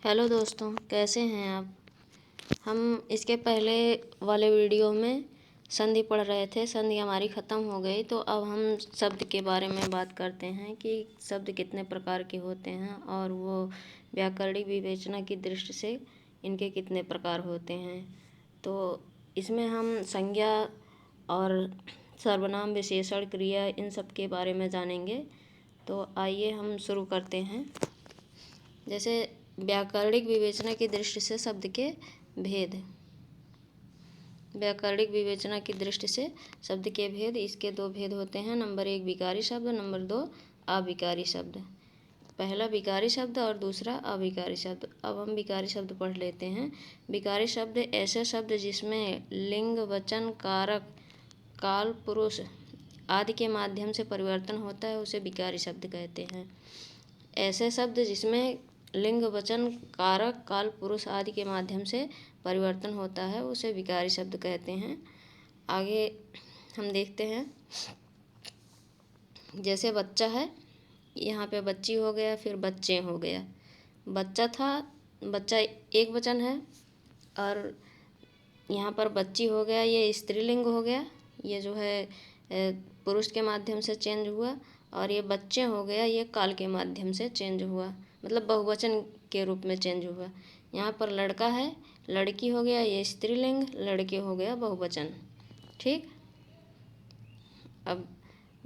Hello दोस्तों, कैसे हैं आप। हम इसके पहले वाले वीडियो में संधि पढ़ रहे थे। संधि हमारी ख़त्म हो गई, तो अब हम शब्द के बारे में बात करते हैं कि शब्द कितने प्रकार के होते हैं और वो व्याकरणिक विवेचना की दृष्टि से इनके कितने प्रकार होते हैं। तो इसमें हम संज्ञा और सर्वनाम, विशेषण, क्रिया, इन सब के बारे में जानेंगे। तो आइए हम शुरू करते हैं। जैसे व्याकरणिक विवेचना की दृष्टि से शब्द के भेद। व्याकरणिक विवेचना की दृष्टि से शब्द के भेद, इसके दो भेद होते हैं। नंबर 1 विकारी शब्द, नंबर 2 अविकारी शब्द। पहला विकारी शब्द और दूसरा अविकारी शब्द। अब हम विकारी शब्द पढ़ लेते हैं। विकारी शब्द ऐसे शब्द जिसमें लिंग, वचन, कारक, काल, पुरुष आदि के माध्यम से परिवर्तन होता है, उसे विकारी शब्द कहते हैं। ऐसे शब्द जिसमें लिंग, वचन, कारक, काल, पुरुष आदि के माध्यम से परिवर्तन होता है, उसे विकारी शब्द कहते हैं। आगे हम देखते हैं। जैसे बच्चा है, यहाँ पे बच्ची हो गया, फिर बच्चे हो गया। बच्चा था, बच्चा एक वचन है, और यहाँ पर बच्ची हो गया, ये स्त्रीलिंग हो गया। ये जो है पुरुष के माध्यम से चेंज हुआ। और ये बच्चे हो गया, ये काल के माध्यम से चेंज हुआ, मतलब बहुवचन के रूप में चेंज हुआ। यहाँ पर लड़का है, लड़की हो गया, ये स्त्रीलिंग, लड़के हो गया बहुवचन। ठीक। अब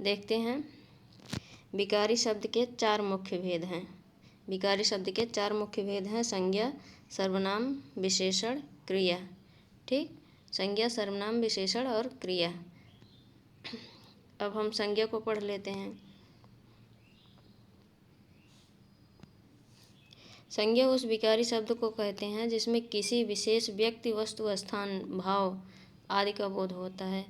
देखते हैं। विकारी शब्द के 4 मुख्य भेद हैं। विकारी शब्द के 4 मुख्य भेद हैं। संज्ञा, सर्वनाम, विशेषण, क्रिया। ठीक। संज्ञा, सर्वनाम, विशेषण और क्रिया। अब हम संज्ञा को पढ़ लेते हैं। संज्ञा उस विकारी शब्द को कहते हैं जिसमें किसी विशेष व्यक्ति, वस्तु, स्थान, भाव आदि का बोध होता है।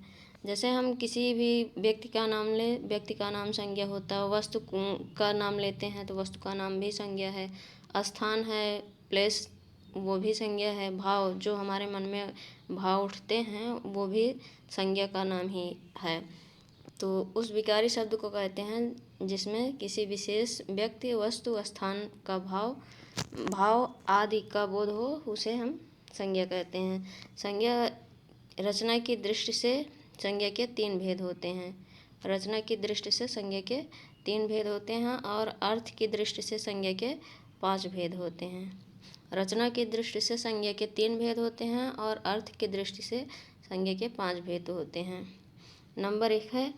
जैसे हम किसी भी व्यक्ति का नाम लें, व्यक्ति का नाम संज्ञा होता है। वस्तु का नाम लेते हैं तो वस्तु का नाम भी संज्ञा है। स्थान है, प्लेस, वो भी संज्ञा है। भाव, जो हमारे मन में भाव उठते हैं, वो भी संज्ञा का नाम ही है। तो उस विकारी शब्द को कहते हैं जिसमें किसी विशेष व्यक्ति, वस्तु, स्थान का भाव आदि का बोध हो, उसे हम संज्ञा कहते हैं। संज्ञा रचना की दृष्टि से संज्ञा के 3 भेद होते हैं। रचना की दृष्टि से संज्ञा के 3 भेद होते हैं और अर्थ की दृष्टि से संज्ञा के 5 भेद होते हैं। रचना की दृष्टि से संज्ञा के 3 भेद होते हैं और अर्थ की दृष्टि से संज्ञा के 5 भेद होते हैं। नंबर 1 है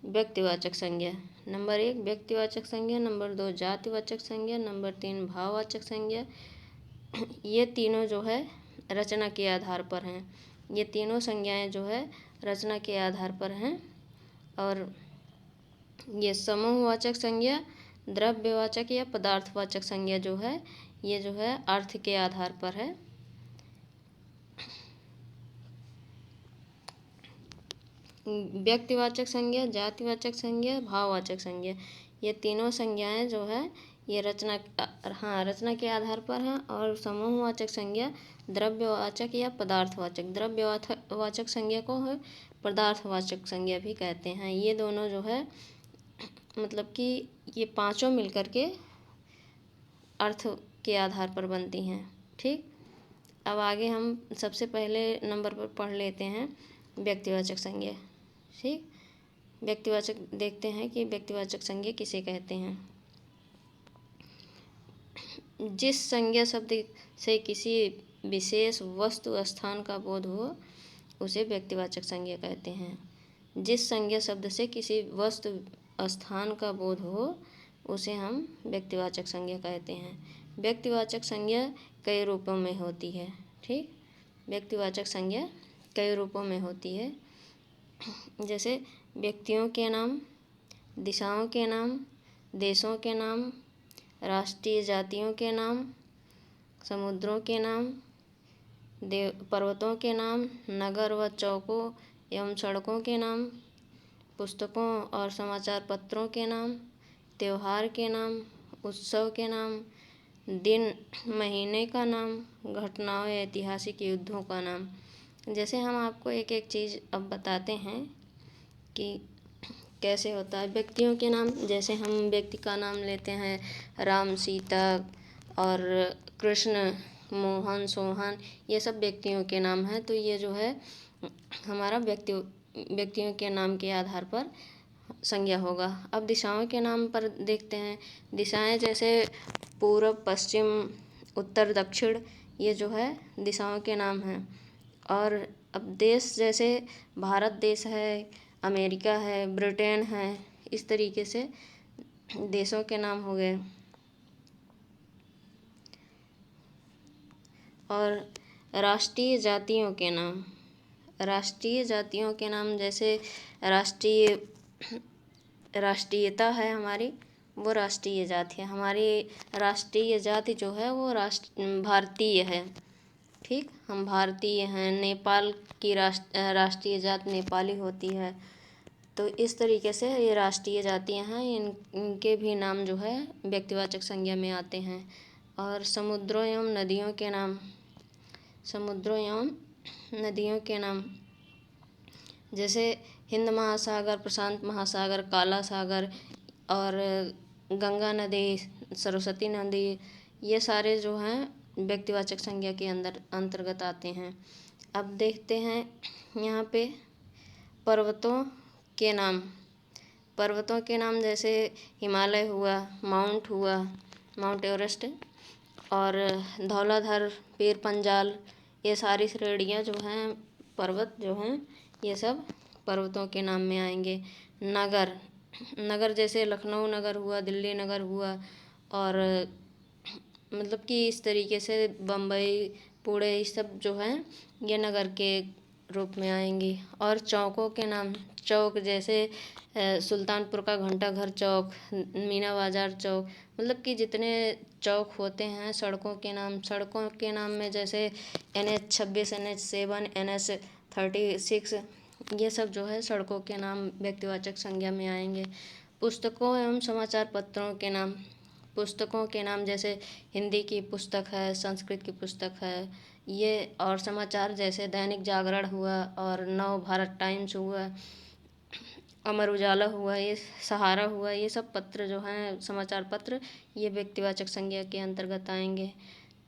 व्यक्तिवाचक संज्ञा। नंबर 1 व्यक्तिवाचक संज्ञा, नंबर 2 जातिवाचक संज्ञा, नंबर 3 भाववाचक संज्ञा। ये तीनों जो है रचना के आधार पर हैं। ये तीनों संज्ञाएं जो है रचना के आधार पर हैं। और ये समूहवाचक संज्ञा, द्रव्यवाचक या पदार्थवाचक संज्ञा जो है, ये जो है अर्थ के आधार पर है। व्यक्तिवाचक संज्ञा, जातिवाचक संज्ञा, भाववाचक संज्ञा, ये तीनों संज्ञाएं जो है ये रचना के आधार पर हैं। और समूहवाचक संज्ञा द्रव्यवाचक या पदार्थवाचक, द्रव्यवाचक संज्ञा को है पदार्थवाचक संज्ञा भी कहते हैं। ये दोनों जो है मतलब कि ये पांचों मिलकर के अर्थ के आधार पर बनती हैं। ठीक। अब आगे हम सबसे पहले नंबर पर पढ़ लेते हैं व्यक्तिवाचक संज्ञा। ठीक। व्यक्तिवाचक देखते हैं कि व्यक्तिवाचक संज्ञा किसे कहते हैं। जिस संज्ञा शब्द से किसी विशेष वस्तु, स्थान का बोध हो, उसे व्यक्तिवाचक संज्ञा कहते हैं। जिस संज्ञा शब्द से किसी वस्तु, स्थान का बोध हो, उसे हम व्यक्तिवाचक संज्ञा कहते हैं। व्यक्तिवाचक संज्ञा कई रूपों में होती है। ठीक। व्यक्तिवाचक संज्ञा कई रूपों में होती है। जैसे व्यक्तियों के नाम, दिशाओं के नाम, देशों के नाम, राष्ट्रीय जातियों के नाम, समुद्रों के नाम, पर्वतों के नाम, नगर व चौकों एवं सड़कों के नाम, पुस्तकों और समाचार पत्रों के नाम, त्योहार के नाम, उत्सव के नाम, दिन महीने का नाम, घटनाओं या ऐतिहासिक युद्धों का नाम। जैसे हम आपको एक एक चीज़ अब बताते हैं कि कैसे होता है। व्यक्तियों के नाम, जैसे हम व्यक्ति का नाम लेते हैं राम, सीता और कृष्ण, मोहन, सोहन, ये सब व्यक्तियों के नाम हैं। तो ये जो है हमारा व्यक्तियों के नाम के आधार पर संज्ञा होगा। अब दिशाओं के नाम पर देखते हैं। दिशाएं जैसे पूर्व, पश्चिम, उत्तर, दक्षिण, ये जो है दिशाओं के नाम हैं। और अब देश जैसे भारत देश है, अमेरिका है, ब्रिटेन है, इस तरीके से देशों के नाम हो गए। और राष्ट्रीय जातियों के नाम, राष्ट्रीय जातियों के नाम जैसे राष्ट्रीयता है हमारी, वो राष्ट्रीय जाति है। हमारी राष्ट्रीय जाति जो है वो भारतीय है। ठीक, हम भारतीय हैं। नेपाल की राष्ट्रीय जाति नेपाली होती है। तो इस तरीके से ये राष्ट्रीय जातियां हैं, इनके भी नाम जो है व्यक्तिवाचक संज्ञा में आते हैं। और समुद्रों एवं नदियों के नाम, समुद्रों एवं नदियों के नाम जैसे हिंद महासागर, प्रशांत महासागर, काला सागर और गंगा नदी, सरस्वती नदी, ये सारे जो हैं व्यक्तिवाचक संज्ञा के अंतर्गत आते हैं। अब देखते हैं यहाँ पे पर्वतों के नाम। पर्वतों के नाम जैसे हिमालय हुआ, माउंट हुआ, माउंट एवरेस्ट, और धौलाधर, पीर पंजाल, ये सारी श्रेणियाँ जो हैं पर्वत जो हैं ये सब पर्वतों के नाम में आएंगे। नगर, नगर जैसे लखनऊ नगर हुआ, दिल्ली नगर हुआ, और मतलब कि इस तरीके से बम्बई, पुणे, ये सब जो हैं ये नगर के रूप में आएंगी। और चौकों के नाम, चौक जैसे सुल्तानपुर का घंटा घर चौक, मीना बाजार चौक, मतलब कि जितने चौक होते हैं सड़कों के नाम। सड़कों के नाम में जैसे NH26, NH7, NH36, ये सब जो है सड़कों के नाम व्यक्तिवाचक संज्ञा में आएंगे। पुस्तकों एवं समाचार पत्रों के नाम, पुस्तकों के नाम जैसे हिंदी की पुस्तक है, संस्कृत की पुस्तक है ये, और समाचार जैसे दैनिक जागरण हुआ, और नव भारत टाइम्स हुआ, अमर उजाला हुआ, ये सहारा हुआ, ये सब पत्र जो हैं समाचार पत्र, ये व्यक्तिवाचक संज्ञा के अंतर्गत आएंगे।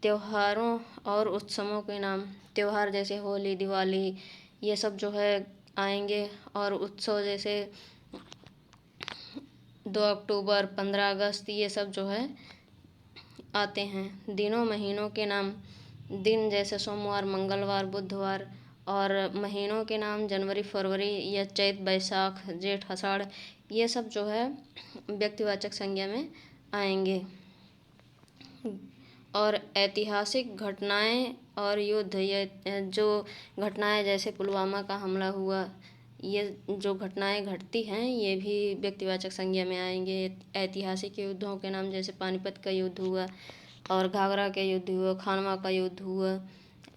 त्योहारों और उत्सवों के नाम, त्योहार जैसे होली, दिवाली, ये सब जो है आएंगे। और उत्सव जैसे 2 अक्टूबर, 15 अगस्त, ये सब जो है आते हैं। दिनों, महीनों के नाम, दिन जैसे सोमवार, मंगलवार, बुधवार, और महीनों के नाम जनवरी, फरवरी, या चैत, बैसाख, जेठ, आषाढ़, ये सब जो है व्यक्तिवाचक संज्ञा में आएंगे। और ऐतिहासिक घटनाएं और युद्ध, ये जो घटनाएं जैसे पुलवामा का हमला हुआ, ये जो घटनाएं घटती हैं ये भी व्यक्तिवाचक संज्ञा में आएंगे। ऐतिहासिक युद्धों के नाम जैसे पानीपत का युद्ध हुआ, और घाघरा का युद्ध हुआ, खानवा का युद्ध हुआ,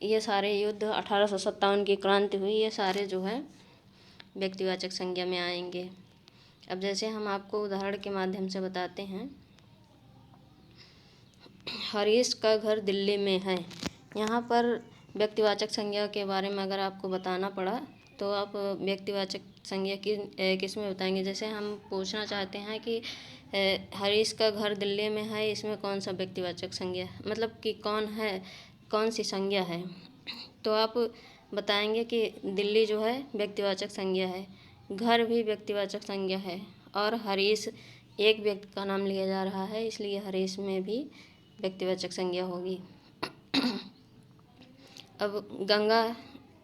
ये सारे युद्ध, 1857 की क्रांति हुई, ये सारे जो है व्यक्तिवाचक संज्ञा में आएंगे। अब जैसे हम आपको उदाहरण के माध्यम से बताते हैं। हरीश का घर दिल्ली में है। यहाँ पर व्यक्तिवाचक संज्ञा के बारे में अगर आपको बताना पड़ा तो आप व्यक्तिवाचक संज्ञा किस में बताएंगे। जैसे हम पूछना चाहते हैं कि हरीश का घर दिल्ली में है, इसमें कौन सा व्यक्तिवाचक संज्ञा, मतलब कि कौन है, कौन सी संज्ञा है, तो आप बताएंगे कि दिल्ली जो है व्यक्तिवाचक संज्ञा है, घर भी व्यक्तिवाचक संज्ञा है, और हरीश एक व्यक्ति का नाम लिया जा रहा है, इसलिए हरीश में भी व्यक्तिवाचक संज्ञा होगी। अब गंगा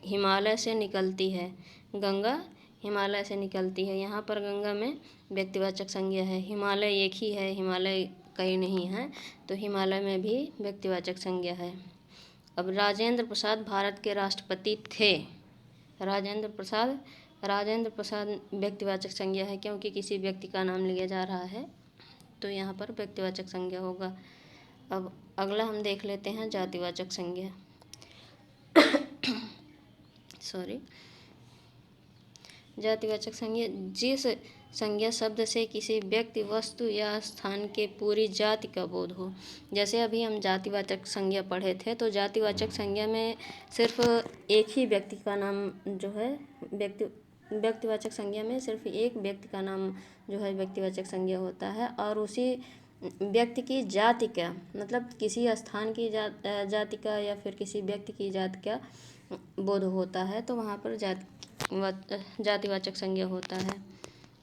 हिमालय से निकलती है, गंगा हिमालय से निकलती है, यहाँ पर गंगा में व्यक्तिवाचक संज्ञा है। हिमालय एक ही है, हिमालय कई नहीं है, तो हिमालय में भी व्यक्तिवाचक संज्ञा है। अब राजेंद्र प्रसाद भारत के राष्ट्रपति थे। राजेंद्र प्रसाद व्यक्तिवाचक संज्ञा है, क्योंकि किसी व्यक्ति का नाम लिया जा रहा है, तो यहाँ पर व्यक्तिवाचक संज्ञा होगा। अब अगला हम देख लेते हैं जातिवाचक संज्ञा। जातिवाचक संज्ञा जिस संज्ञा शब्द से किसी व्यक्ति, वस्तु या स्थान के पूरी जाति का बोध हो। जैसे अभी हम जातिवाचक संज्ञा पढ़े थे, तो जातिवाचक संज्ञा में सिर्फ एक ही व्यक्ति का नाम जो है व्यक्तिवाचक संज्ञा में सिर्फ एक व्यक्ति का नाम जो है व्यक्तिवाचक संज्ञा होता है, और उसी व्यक्ति की जाति का मतलब किसी स्थान की जाति का या फिर किसी व्यक्ति की जाति का बोध होता है तो वहाँ पर जातिवाचक संज्ञा होता है।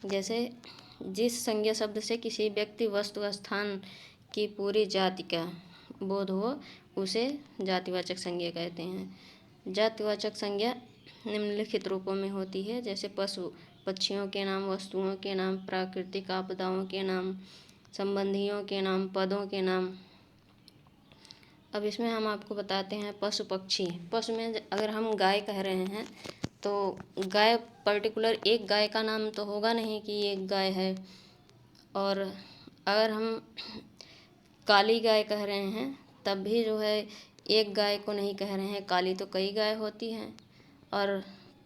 जैसे जिस संज्ञा शब्द से किसी व्यक्ति वस्तु स्थान की पूरी जाति का बोध हो उसे जातिवाचक संज्ञा कहते हैं। जातिवाचक संज्ञा निम्नलिखित रूपों में होती है, जैसे पशु पक्षियों के नाम, वस्तुओं के नाम, प्राकृतिक आपदाओं के नाम, संबंधियों के नाम, पदों के नाम। अब इसमें हम आपको बताते हैं पशु पक्षी। पशु में अगर हम गाय कह रहे हैं तो गाय पर्टिकुलर एक गाय का नाम तो होगा नहीं कि एक गाय है। और अगर हम काली गाय कह रहे हैं तब भी जो है एक गाय को नहीं कह रहे हैं, काली तो कई गाय होती हैं। और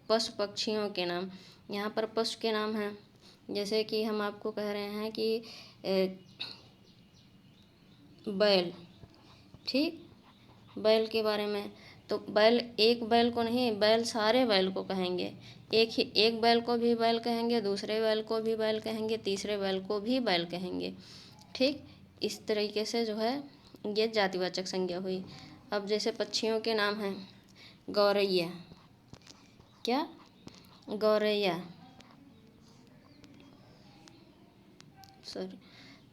पशु पक्षियों के नाम, यहाँ पर पशु के नाम हैं, जैसे कि हम आपको कह रहे हैं कि बैल, ठीक, बैल के बारे में तो बैल एक बैल को नहीं, बैल सारे बैल को कहेंगे। एक बैल को भी बैल कहेंगे, दूसरे बैल को भी बैल कहेंगे, तीसरे बैल को भी बैल कहेंगे, ठीक। इस तरीके से जो है ये जातिवाचक संज्ञा हुई। अब जैसे पक्षियों के नाम हैं गौरैया, क्या, गौरैया, सॉरी,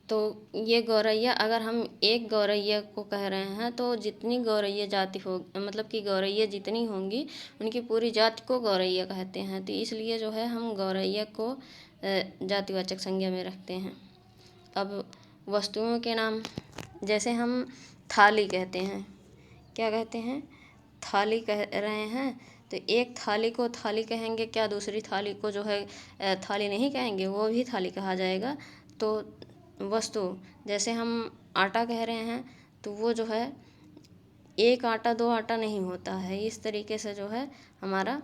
तो ये गौरैया, अगर हम एक गौरैया को कह रहे हैं तो जितनी गौरैया जाति हो मतलब कि गौरैया जितनी होंगी उनकी पूरी जाति को गौरैया कहते हैं। तो इसलिए जो है हम गौरैया को जातिवाचक संज्ञा में रखते हैं। अब वस्तुओं के नाम, जैसे हम थाली कहते हैं, क्या कहते हैं, थाली कह रहे हैं तो एक थाली को थाली कहेंगे, क्या दूसरी थाली को जो है थाली नहीं कहेंगे, वो भी थाली कहा जाएगा। तो वस्तु, जैसे हम आटा कह रहे हैं तो वो जो है एक आटा दो आटा नहीं होता है। इस तरीके से जो है हमारा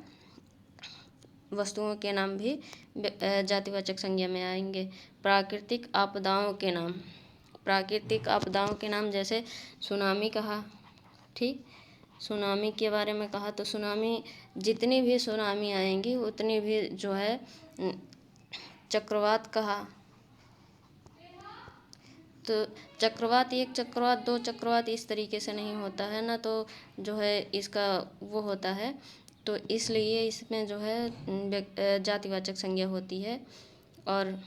वस्तुओं के नाम भी जातिवाचक संज्ञा में आएंगे। प्राकृतिक आपदाओं के नाम, प्राकृतिक आपदाओं के नाम जैसे सुनामी कहा, ठीक, सुनामी के बारे में कहा तो सुनामी, जितनी भी सुनामी आएंगी उतनी भी जो है, चक्रवात कहा तो चक्रवात, एक चक्रवात दो चक्रवात इस तरीके से नहीं होता है ना, तो जो है इसका वो होता है, तो इसलिए इसमें जो है जातिवाचक संज्ञा होती है। और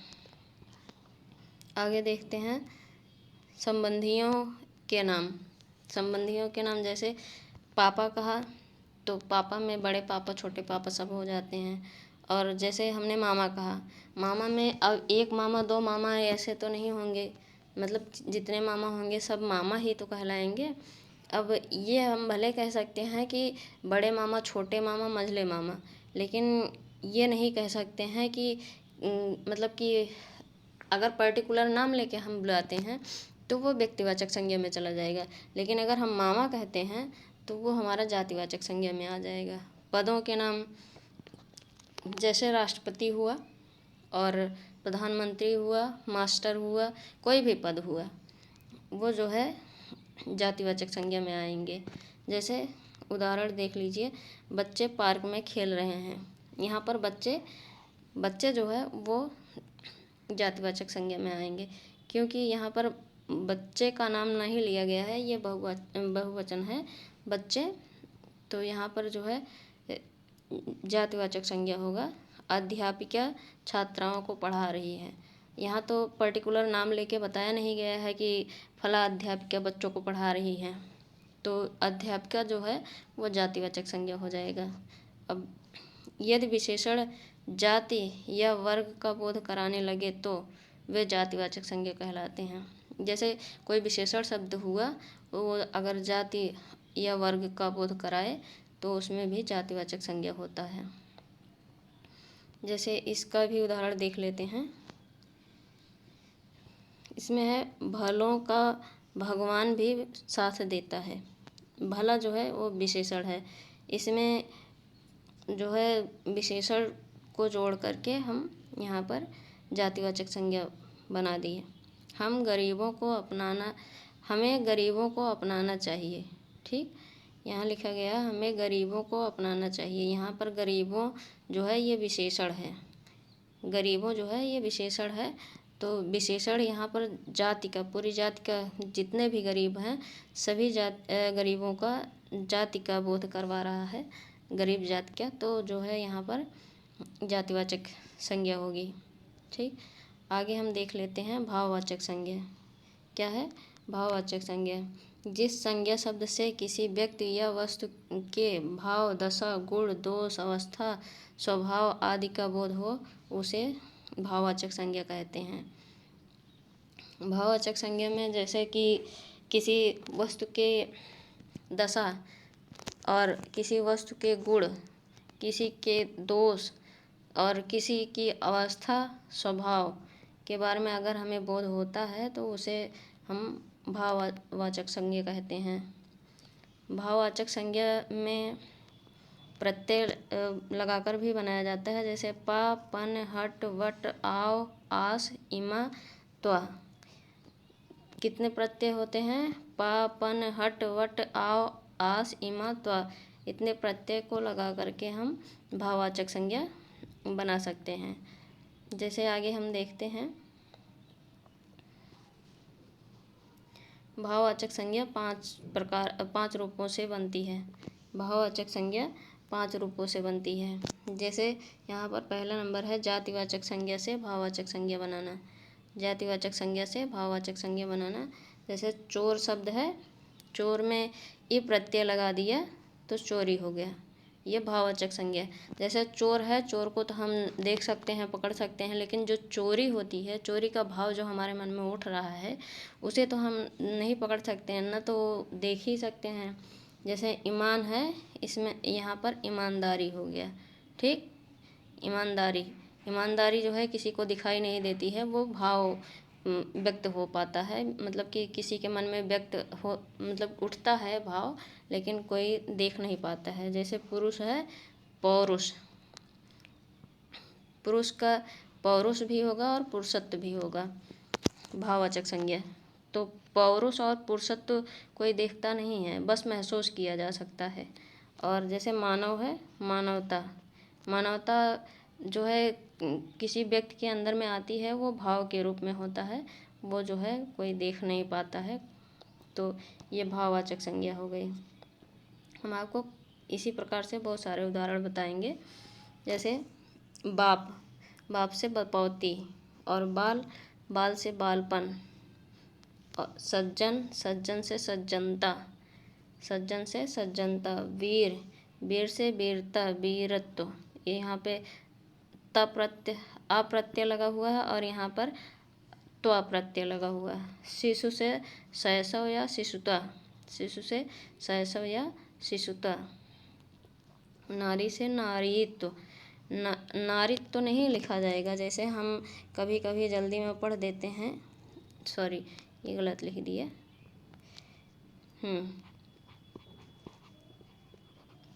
आगे देखते हैं संबंधियों के नाम। संबंधियों के नाम जैसे पापा कहा तो पापा में बड़े पापा छोटे पापा सब हो जाते हैं। और जैसे हमने मामा कहा, मामा में अब एक मामा दो मामा ऐसे तो नहीं होंगे, मतलब जितने मामा होंगे सब मामा ही तो कहलाएंगे। अब ये हम भले कह सकते हैं कि बड़े मामा, छोटे मामा, मझले मामा, लेकिन ये नहीं कह सकते हैं कि मतलब कि अगर पर्टिकुलर नाम लेके हम बुलाते हैं तो वो व्यक्तिवाचक संज्ञा में चला जाएगा, लेकिन अगर हम मामा कहते हैं तो वो हमारा जातिवाचक संज्ञा में आ जाएगा। पदों के नाम जैसे राष्ट्रपति हुआ और प्रधानमंत्री हुआ, मास्टर हुआ, कोई भी पद हुआ, वो जो है जातिवाचक संज्ञा में आएंगे। जैसे उदाहरण देख लीजिए, बच्चे पार्क में खेल रहे हैं, यहाँ पर बच्चे जो है वो जातिवाचक संज्ञा में आएंगे, क्योंकि यहाँ पर बच्चे का नाम नहीं लिया गया है, ये बहुवचन है बच्चे, तो यहाँ पर जो है जातिवाचक संज्ञा होगा। अध्यापिका छात्राओं को पढ़ा रही है, यहाँ तो पर्टिकुलर नाम लेके बताया नहीं गया है कि फला अध्यापिका बच्चों को पढ़ा रही है, तो अध्यापिका जो है वो जातिवाचक संज्ञा हो जाएगा। अब यदि विशेषण जाति या वर्ग का बोध कराने लगे तो वे जातिवाचक संज्ञा कहलाते हैं। जैसे कोई विशेषण शब्द हुआ वो अगर जाति या वर्ग का बोध कराए तो उसमें भी जातिवाचक संज्ञा होता है। जैसे इसका भी उदाहरण देख लेते हैं, इसमें है भलों का भगवान भी साथ देता है। भला जो है वो विशेषण है, इसमें जो है विशेषण को जोड़ करके हम यहाँ पर जातिवाचक संज्ञा बना दिए। हमें गरीबों को अपनाना चाहिए, ठीक, यहाँ लिखा गया हमें गरीबों को अपनाना चाहिए। यहाँ पर गरीबों जो है ये विशेषण है, गरीबों जो है ये विशेषण है, तो विशेषण यहाँ पर जाति का, पूरी जाति का जितने भी गरीब हैं सभी गरीबों का जाति का बोध करवा रहा है, गरीब जाति का। तो जो है यहाँ पर जातिवाचक संज्ञा होगी। ठीक, आगे हम देख लेते हैं भाववाचक संज्ञा क्या है। भाववाचक संज्ञा जिस संज्ञा शब्द से किसी व्यक्ति या वस्तु के भाव, दशा, गुण, दोष, अवस्था, स्वभाव आदि का बोध हो उसे भाववाचक संज्ञा कहते हैं। भाववाचक संज्ञा में जैसे कि किसी वस्तु के दशा और किसी वस्तु के गुण, किसी के दोष और किसी की अवस्था, स्वभाव के बारे में अगर हमें बोध होता है तो उसे हम भाववाचक संज्ञा कहते हैं। भाववाचक संज्ञा में प्रत्यय लगाकर भी बनाया जाता है, जैसे पा, पन, हट, वट, आव, आस, इमा, त्वा। कितने प्रत्यय होते हैं? पा, पन, हट, वट, आव, आस, इमा, त्वा। इतने प्रत्यय को लगा करके हम भाववाचक संज्ञा बना सकते हैं। जैसे आगे हम देखते हैं भाववाचक संज्ञा पांच रूपों से बनती है। भाववाचक संज्ञा 5 रूपों से बनती है। जैसे यहाँ पर पहला नंबर है जातिवाचक संज्ञा से भाववाचक संज्ञा बनाना। जातिवाचक संज्ञा से भाववाचक संज्ञा बनाना, जैसे चोर शब्द है, चोर में ई प्रत्यय लगा दिया तो चोरी हो गया, ये भाववाचक संज्ञा। जैसे चोर है, चोर को तो हम देख सकते हैं, पकड़ सकते हैं, लेकिन जो चोरी होती है, चोरी का भाव जो हमारे मन में उठ रहा है उसे तो हम नहीं पकड़ सकते हैं, ना तो देख ही सकते हैं। जैसे ईमान है, इसमें यहाँ पर ईमानदारी हो गया। ठीक, ईमानदारी जो है किसी को दिखाई नहीं देती है, वो भाव व्यक्त हो पाता है, मतलब कि किसी के मन में व्यक्त हो, मतलब उठता है भाव, लेकिन कोई देख नहीं पाता है। जैसे पुरुष है, पौरुष, पुरुष का पौरुष भी होगा और पुरुषत्व भी होगा, भाववाचक संज्ञा। तो पौरुष और पुरुषत्व कोई देखता नहीं है, बस महसूस किया जा सकता है। और जैसे मानव है, मानवता जो है किसी व्यक्ति के अंदर में आती है, वो भाव के रूप में होता है, वो जो है कोई देख नहीं पाता है। तो ये भाववाचक संज्ञा हो गई। हम आपको इसी प्रकार से बहुत सारे उदाहरण बताएंगे। जैसे बाप से बपौती, और बाल से बालपन, और सज्जन से सज्जनता, वीर से वीरता, वीरत्व। यहाँ पे अप्रत्यय लगा हुआ है और यहाँ पर त्वा प्रत्यय लगा हुआ है। शिशु से शैशव या शिशुता, नारी से नारीत्व। नारीत्व नहीं लिखा जाएगा, जैसे हम कभी कभी जल्दी में पढ़ देते हैं, सॉरी ये गलत लिख दिया।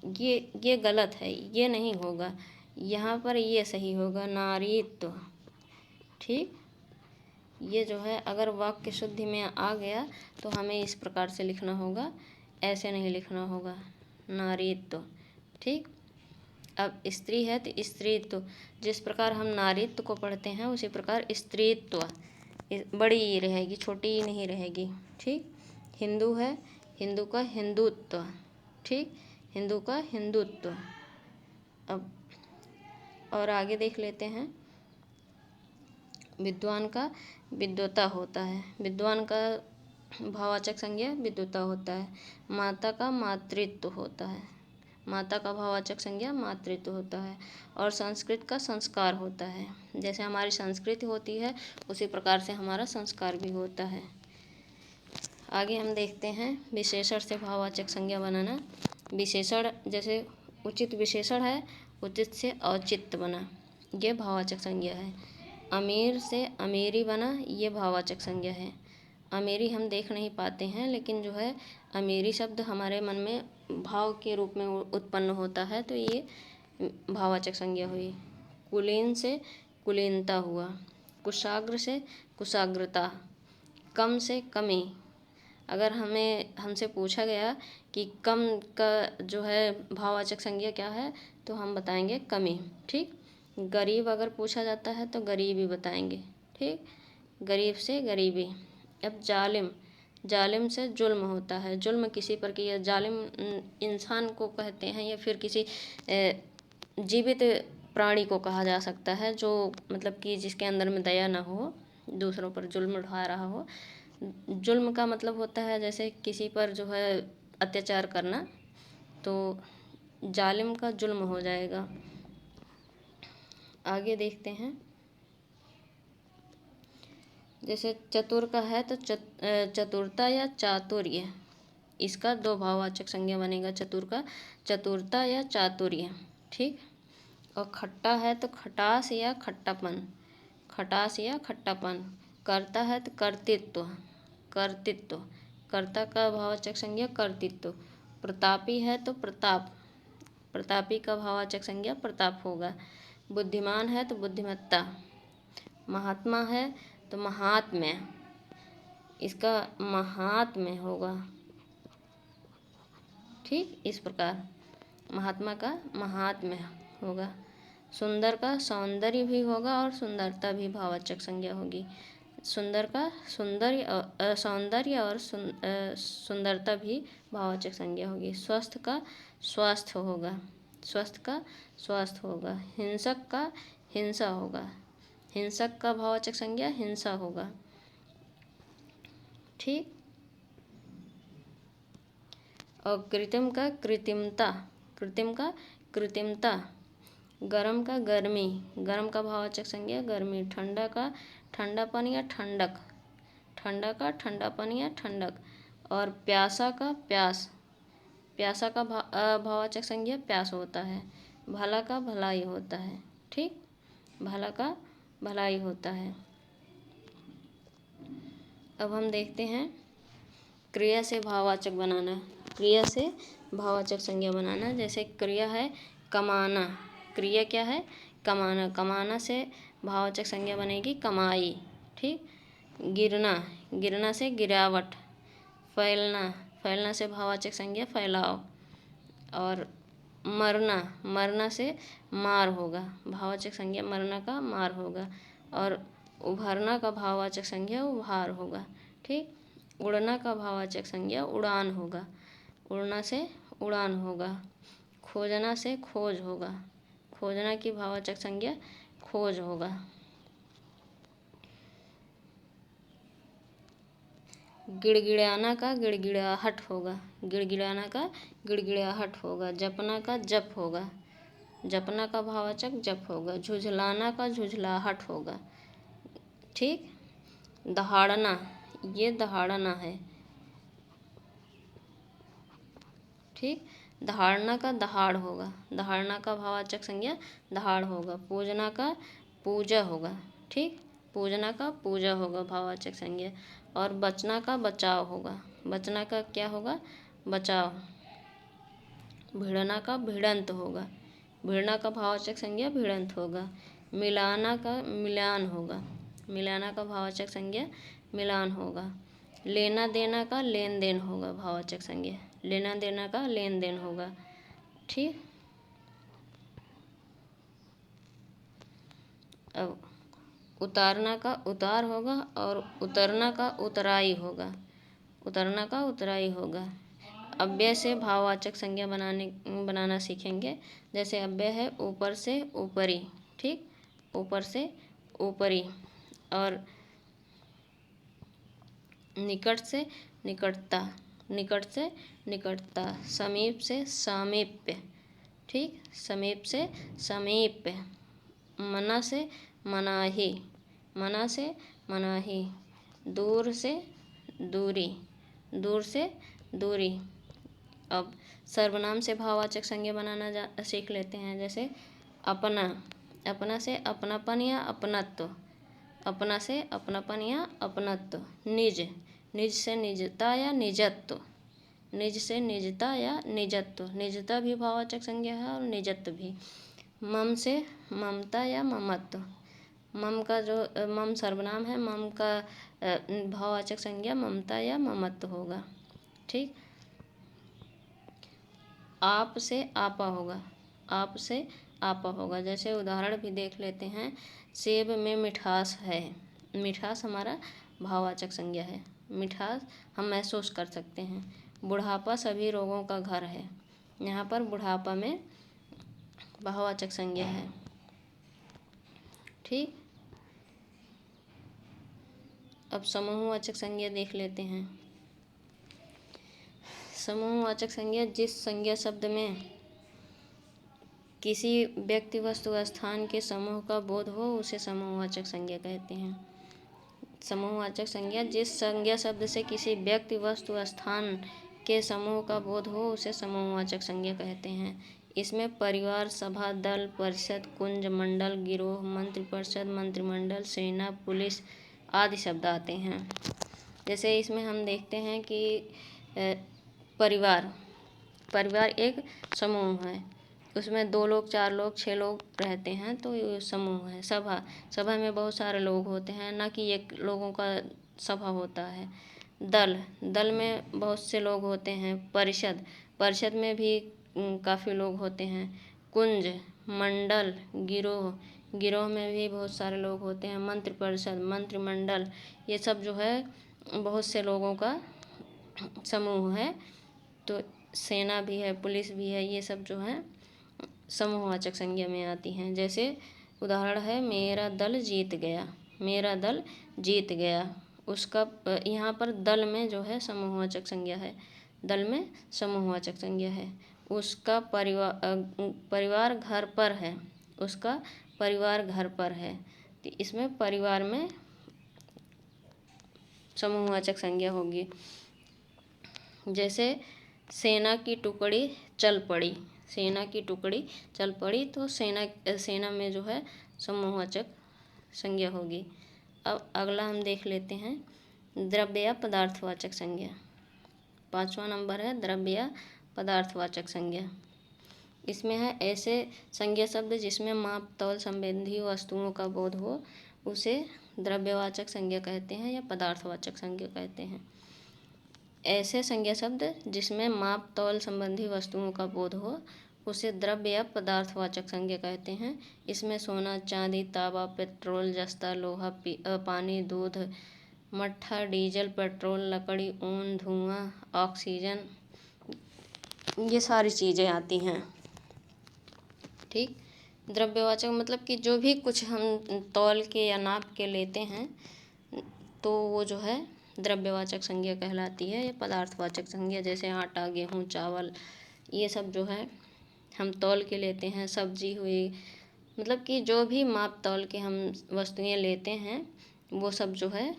ये गलत है, ये नहीं होगा, यहाँ पर ये सही होगा, नारीत्व। ठीक, ये जो है अगर वाक्य शुद्धि में आ गया तो हमें इस प्रकार से लिखना होगा, ऐसे नहीं लिखना होगा, नारीत्व। ठीक, अब स्त्री है तो स्त्रीत्व। जिस प्रकार हम नारीत्व को पढ़ते हैं उसी प्रकार स्त्रीत्व बड़ी रहेगी, छोटी नहीं रहेगी। ठीक, हिंदू है, हिंदू का हिंदुत्व। ठीक, हिंदू का हिंदुत्व। अब और आगे देख लेते हैं, विद्वान का विद्वता होता है। विद्वान का भाववाचक संज्ञा विद्वता होता है। माता का मातृत्व होता है, माता का भाववाचक संज्ञा मातृत्व होता है। और संस्कृत का संस्कार होता है। जैसे हमारी संस्कृति होती है उसी प्रकार से हमारा संस्कार भी होता है। आगे हम देखते हैं विशेषण से भाववाचक संज्ञा बनाना। विशेषण जैसे उचित विशेषण है, उचित से औचित्य बना, ये भाववाचक संज्ञा है। अमीर से अमीरी बना, ये भाववाचक संज्ञा है। अमीरी हम देख नहीं पाते हैं, लेकिन जो है अमीरी शब्द हमारे मन में भाव के रूप में उत्पन्न होता है, तो ये भाववाचक संज्ञा हुई। कुलीन से कुलीनता हुआ, कुशाग्र से कुशाग्रता, कम से कमी। अगर हमसे पूछा गया कि कम का जो है भाववाचक संज्ञा क्या है, तो हम बताएंगे कमी। ठीक, गरीब अगर पूछा जाता है तो गरीबी बताएंगे। ठीक, गरीब से गरीबी। अब जालिम, जालिम से जुल्म होता है, जुल्म किसी पर किया, जालिम इंसान को कहते हैं या फिर किसी जीवित प्राणी को कहा जा सकता है जो मतलब कि जिसके अंदर में दया ना हो, दूसरों पर जुल्म ढा रहा हो। जुल्म का मतलब होता है जैसे किसी पर जो है अत्याचार करना, तो जालिम का जुल्म हो जाएगा। आगे देखते हैं, जैसे चतुर का है तो चतुरता या चातुर्य, इसका दो भाववाचक संज्ञा बनेगा चतुर का, चतुरता या चातुर्य। ठीक। और खट्टा है तो खटास या खट्टापन, खटास या खट्टापन। करता है तो कर्तृत्व, कर्तृत्व, कर्ता का भाववाचक संज्ञा कर्तृत्व। प्रतापी है तो प्रताप, प्रतापी का भाववाचक संज्ञा प्रताप होगा। बुद्धिमान है तो बुद्धिमत्ता। महात्मा है तो महात्म्य, इसका महात्म्य होगा। ठीक, इस प्रकार महात्मा का महात्म्य होगा। सुंदर का सौंदर्य भी होगा और सुंदरता भी भाववाचक संज्ञा होगी। सुंदर का सौंदर्य, सौंदर्य और सुंदरता भी भाववाचक संज्ञा होगी। स्वस्थ का स्वास्थ्य होगा, स्वस्थ का स्वास्थ्य होगा। हिंसक का हिंसा होगा, हिंसक का भाववाचक संज्ञा हिंसा होगा। ठीक। और कृत्रिम का कृत्रिमता, कृत्रिम का कृत्रिमता। गर्म का गर्मी, गर्म का भाववाचक संज्ञा गर्मी। ठंडा का ठंडापन या ठंडक, ठंडा का ठंडापन या ठंडक। और प्यासा का प्यास, प्यासा का भाववाचक संज्ञा प्यास होता है। भला का भलाई होता है। ठीक, भला का भलाई होता है। अब हम देखते हैं क्रिया से भाववाचक बनाना, क्रिया से भाववाचक संज्ञा बनाना। जैसे क्रिया है कमाना, क्रिया क्या है कमाना, कमाना से भाववाचक संज्ञा बनेगी कमाई। ठीक। गिरना, गिरना से गिरावट। फैलना, फैलना से भाववाचक संज्ञा फैलाव। और मरना, मरना से मार होगा, भाववाचक संज्ञा मरना का मार होगा। और उभरना का भाववाचक संज्ञा उभार होगा। ठीक। उड़ना का भाववाचक संज्ञा उड़ान होगा, उड़ना से उड़ान होगा। खोजना से खोज होगा, खोजना की भाववाचक संज्ञा खोज होगा। गिड़गिड़ाना का गिड़गिड़ाहट होगा, गिड़गिड़ाना का गिड़गिड़ाहट होगा। जपना का जप होगा, जपना का भाववाचक जप होगा। झुझलाना का झुझलाहट होगा। ठीक। दहाड़ना, ये दहाड़ना है। ठीक। दहाड़ना का दहाड़ होगा, दहाड़ना का भाववाचक संज्ञा दहाड़ होगा। पूजना का पूजा होगा। ठीक, पूजना का पूजा होगा भाववाचक संज्ञा। और बचना का बचाव होगा, बचना का क्या होगा बचाव। भिड़ना का भिड़ंत होगा, भिड़ना का भाववाचक संज्ञा भिड़ंत होगा। मिलाना का मिलान होगा, मिलाना का भाववाचक संज्ञा मिलान होगा। लेना देना का लेन देन होगा भाववाचक संज्ञा, लेना देना का लेन देन होगा। ठीक। अब उतारना का उतार होगा और उतरना का उतराई होगा, उतरना का उतराई होगा। अव्यय से भाववाचक संज्ञा बनाना सीखेंगे। जैसे अव्यय है ऊपर से ऊपरी। ठीक, ऊपर से ऊपरी। और निकट से निकटता, निकट से निकटता। समीप से सामीप्य। ठीक, समीप से समीप्य। मना से मनाही, मना से मनाही। दूर से दूरी, दूर से दूरी। अब सर्वनाम से भाववाचक संज्ञा बनाना सीख लेते हैं। जैसे अपना, अपना से अपनापन या अपनत्व, अपना से अपनापन या अपनत्व। निज, निज से निजता या निजत्व, निज से निजता या निजत्व। निजता भी भाववाचक संज्ञा है और निजत्व भी। मम से ममता या ममत्व, मम का जो मम सर्वनाम है, मम का भाववाचक संज्ञा ममता या ममत्व होगा। ठीक। आप से आपा होगा, आप से आपा होगा। जैसे उदाहरण भी देख लेते हैं। सेब में मिठास है, मिठास हमारा भाववाचक संज्ञा है। मिठास हम महसूस कर सकते हैं। बुढ़ापा सभी रोगों का घर है। यहाँ पर बुढ़ापा में भाववाचक संज्ञा है। ठीक, अब समूहवाचक संज्ञा देख लेते हैं। समूहवाचक संज्ञा जिस संज्ञा शब्द में किसी व्यक्ति वस्तु स्थान के समूह का बोध हो उसे समूहवाचक संज्ञा कहते हैं। समूहवाचक संज्ञा जिस संज्ञा शब्द से किसी व्यक्ति वस्तु स्थान के समूह का बोध हो उसे समूहवाचक संज्ञा कहते हैं। इसमें परिवार, सभा, दल, परिषद, कुंज, मंडल, गिरोह, मंत्रिपरिषद, मंत्रिमंडल, सेना, पुलिस आदि शब्द आते हैं। जैसे इसमें हम देखते हैं कि परिवार एक समूह है। उसमें 2 लोग, 4 लोग, 6 लोग रहते हैं तो ये समूह है। सभा में बहुत सारे लोग होते हैं, ना कि एक लोगों का सभा होता है। दल में बहुत से लोग होते हैं। परिषद में भी काफ़ी लोग होते हैं। कुंज, मंडल, गिरोह में भी बहुत सारे लोग होते हैं। मंत्रिपरिषद, मंत्रिमंडल, ये सब जो है बहुत से लोगों का समूह है। तो सेना भी है, पुलिस भी है, ये सब जो है समूहवाचक संज्ञा में आती हैं। जैसे उदाहरण है, मेरा दल जीत गया। मेरा दल जीत गया, उसका यहाँ पर दल में जो है समूहवाचक संज्ञा है। दल में समूहवाचक संज्ञा है। उसका परिवार घर पर है। उसका परिवार घर पर है। तो इसमें परिवार में समूहवाचक संज्ञा होगी। जैसे सेना की टुकड़ी चल पड़ी। सेना की टुकड़ी चल पड़ी तो सेना में जो है समूहवाचक संज्ञा होगी। अब अगला हम देख लेते हैं द्रव्य या पदार्थवाचक संज्ञा। 5वां नंबर है द्रव्य या पदार्थवाचक संज्ञा। इसमें है ऐसे संज्ञा शब्द जिसमें माप तौल संबंधी वस्तुओं का बोध हो उसे द्रव्यवाचक संज्ञा कहते हैं या पदार्थवाचक संज्ञा कहते हैं। ऐसे संज्ञा शब्द जिसमें माप तौल संबंधी वस्तुओं का बोध हो उसे द्रव्य या पदार्थवाचक संज्ञा कहते हैं। इसमें सोना, चांदी, तांबा, पेट्रोल, जस्ता, लोहा, पानी, दूध, मट्ठा, डीजल, पेट्रोल, लकड़ी, ऊन, धुआं, ऑक्सीजन, ये सारी चीज़ें आती हैं। ठीक, द्रव्यवाचक मतलब कि जो भी कुछ हम तौल के या नाप के लेते हैं तो वो जो है द्रव्यवाचक संज्ञा कहलाती है। या पदार्थवाचक संज्ञा जैसे आटा, गेहूँ, चावल, ये सब जो है हम तौल के लेते हैं। सब्जी हुई, मतलब कि जो भी माप तौल के हम वस्तुएं लेते हैं वो सब जो है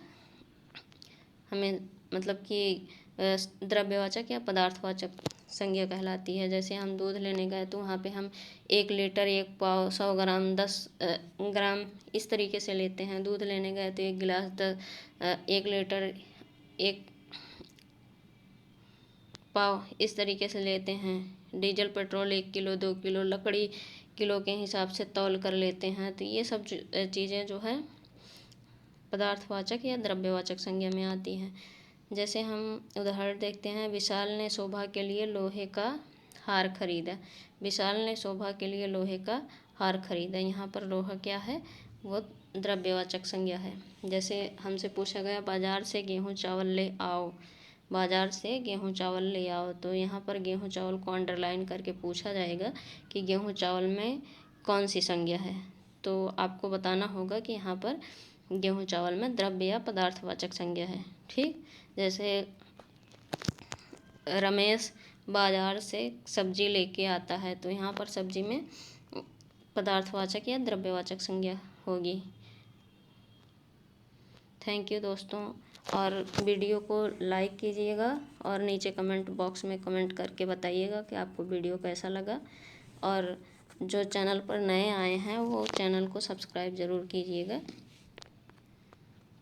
हमें मतलब कि द्रव्यवाचक या पदार्थवाचक संज्ञा कहलाती है। जैसे हम दूध लेने गए तो वहाँ पे हम 1 लीटर, 1 पाव, 100 ग्राम, 10 ग्राम इस तरीके से लेते हैं। दूध लेने गए तो 1 गिलास 1 लीटर, 1 पाव इस तरीके से लेते हैं। डीजल, पेट्रोल 1 किलो, 2 किलो, लकड़ी किलो के हिसाब से तौल कर लेते हैं। तो ये सब चीज़ें जो है पदार्थवाचक या द्रव्यवाचक संज्ञा में आती हैं। जैसे हम उदाहरण देखते हैं, विशाल ने शोभा के लिए लोहे का हार खरीदा। विशाल ने शोभा के लिए लोहे का हार खरीदा। यहाँ पर लोहा क्या है, वो द्रव्यवाचक संज्ञा है। जैसे हमसे पूछा गया बाजार से गेहूँ चावल ले आओ। बाजार से गेहूँ चावल ले आओ, तो यहाँ पर गेहूँ चावल को अंडरलाइन करके पूछा जाएगा कि गेहूँ चावल में कौन सी संज्ञा है। तो आपको बताना होगा कि यहाँ पर गेहूँ चावल में द्रव्य या पदार्थवाचक संज्ञा है। ठीक, जैसे रमेश बाजार से सब्जी लेके आता है तो यहाँ पर सब्जी में पदार्थवाचक या द्रव्यवाचक संज्ञा होगी। थैंक यू दोस्तों, और वीडियो को लाइक कीजिएगा और नीचे कमेंट बॉक्स में कमेंट करके बताइएगा कि आपको वीडियो कैसा लगा। और जो चैनल पर नए आए हैं वो चैनल को सब्सक्राइब ज़रूर कीजिएगा।